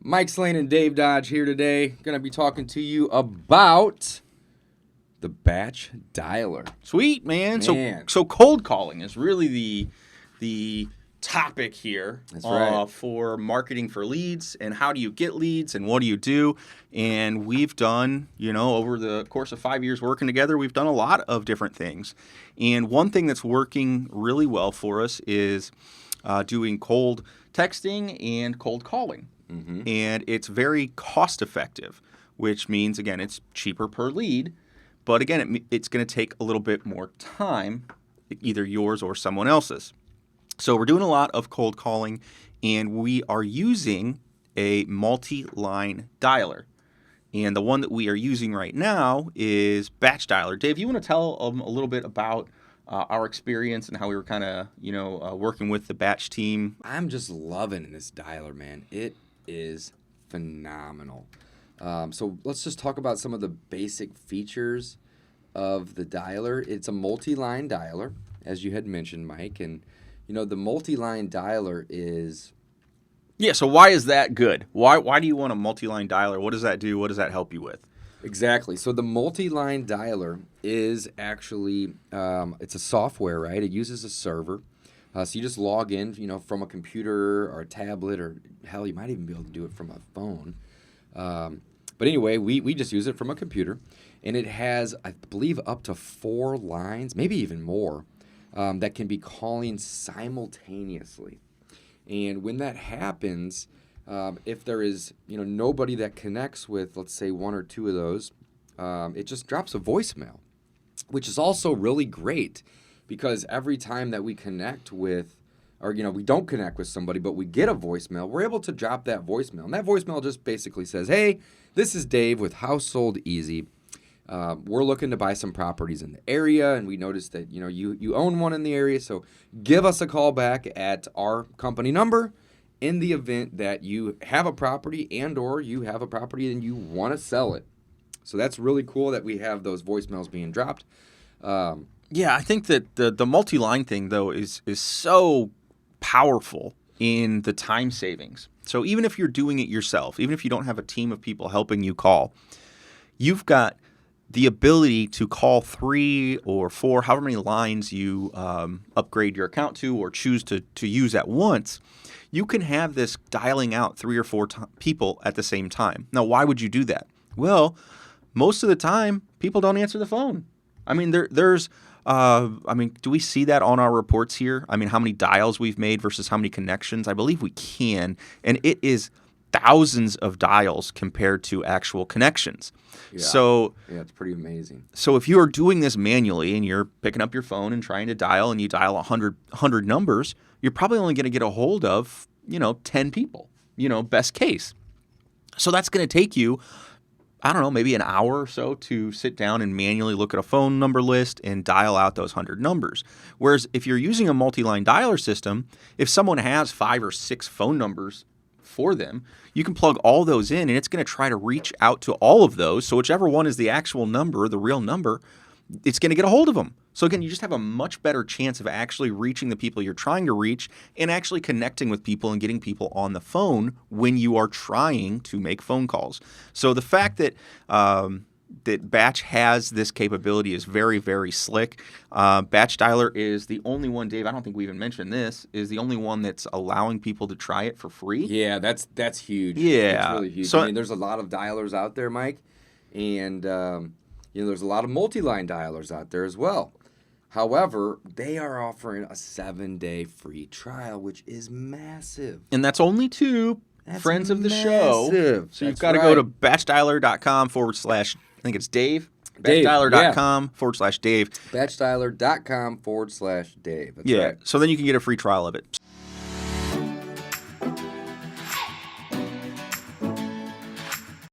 Mike Slane and Dave Dodge here today. Going to be talking to you about the Batchdialer. Sweet, man. So cold calling is really the topic here. That's right. For marketing for leads and how do you get leads and what do you do? And we've done, over the course of 5 years working together, we've done a lot of different things. And one thing that's working really well for us is doing cold texting and cold calling. Mm-hmm. And it's very cost effective, which means, again, it's cheaper per lead. But again, it's going to take a little bit more time, either yours or someone else's. So we're doing a lot of cold calling, and we are using a multi-line dialer. And the one that we are using right now is Batchdialer. Dave, you want to tell them a little bit about our experience and how we were kind of, working with the Batch team? I'm just loving this dialer, man. It is phenomenal. So let's just talk about some of the basic features of the dialer. It's a multi-line dialer, as you had mentioned, Mike. And, the multi-line dialer is... Yeah, so why is that good? Why do you want a multi-line dialer? What does that do? What does that help you with? Exactly. So the multi-line dialer is actually, it's a software, right? It uses a server. So you just log in, from a computer or a tablet, or hell, you might even be able to do it from a phone. But anyway, we just use it from a computer. And it has, I believe, up to 4 lines, maybe even more, that can be calling simultaneously. And when that happens, if there is, nobody that connects with, let's say, 1 or 2 of those, it just drops a voicemail, which is also really great because every time that we connect with, or, we don't connect with somebody, but we get a voicemail, we're able to drop that voicemail. And that voicemail just basically says, hey, this is Dave with Household Easy. We're looking to buy some properties in the area, and we noticed that, you own one in the area, so give us a call back at our company number in the event that you have a property and or you have a property and you want to sell it. So that's really cool that we have those voicemails being dropped. Yeah, I think that the multi-line thing, though, is so powerful in the time savings. So even if you're doing it yourself, even if you don't have a team of people helping you call, you've got the ability to call 3 or 4, however many lines you upgrade your account to or choose to use at once. You can have this dialing out 3 or 4 people at the same time. Now, why would you do that? Well, most of the time, people don't answer the phone. I mean, do we see that on our reports here? I mean, how many dials we've made versus how many connections? I believe we can, and it is thousands of dials compared to actual connections. Yeah, it's pretty amazing. So if you are doing this manually and you're picking up your phone and trying to dial and you dial 100 numbers, you're probably only going to get a hold of, 10 people, best case. So that's going to take you, I don't know, maybe an hour or so to sit down and manually look at a phone number list and dial out those 100 numbers. Whereas if you're using a multi-line dialer system, if someone has 5 or 6 phone numbers for them, you can plug all those in and it's going to try to reach out to all of those. So whichever one is the actual number, the real number, it's going to get a hold of them. So again, you just have a much better chance of actually reaching the people you're trying to reach and actually connecting with people and getting people on the phone when you are trying to make phone calls. So the fact that that Batch has this capability is very, very slick. Batchdialer is the only one, Dave, I don't think we even mentioned this, is the only one that's allowing people to try it for free. Yeah, that's huge. Yeah. That's really huge. So, I mean, there's a lot of dialers out there, Mike, and there's a lot of multi-line dialers out there as well. However, they are offering a 7-day free trial, which is massive. And that's only to friends of the show. So you've got to go to batchdialer.com / I think it's Dave. Batchdialer.com / Dave. Batchdialer.com / Dave. That's yeah. right. So then you can get a free trial of it.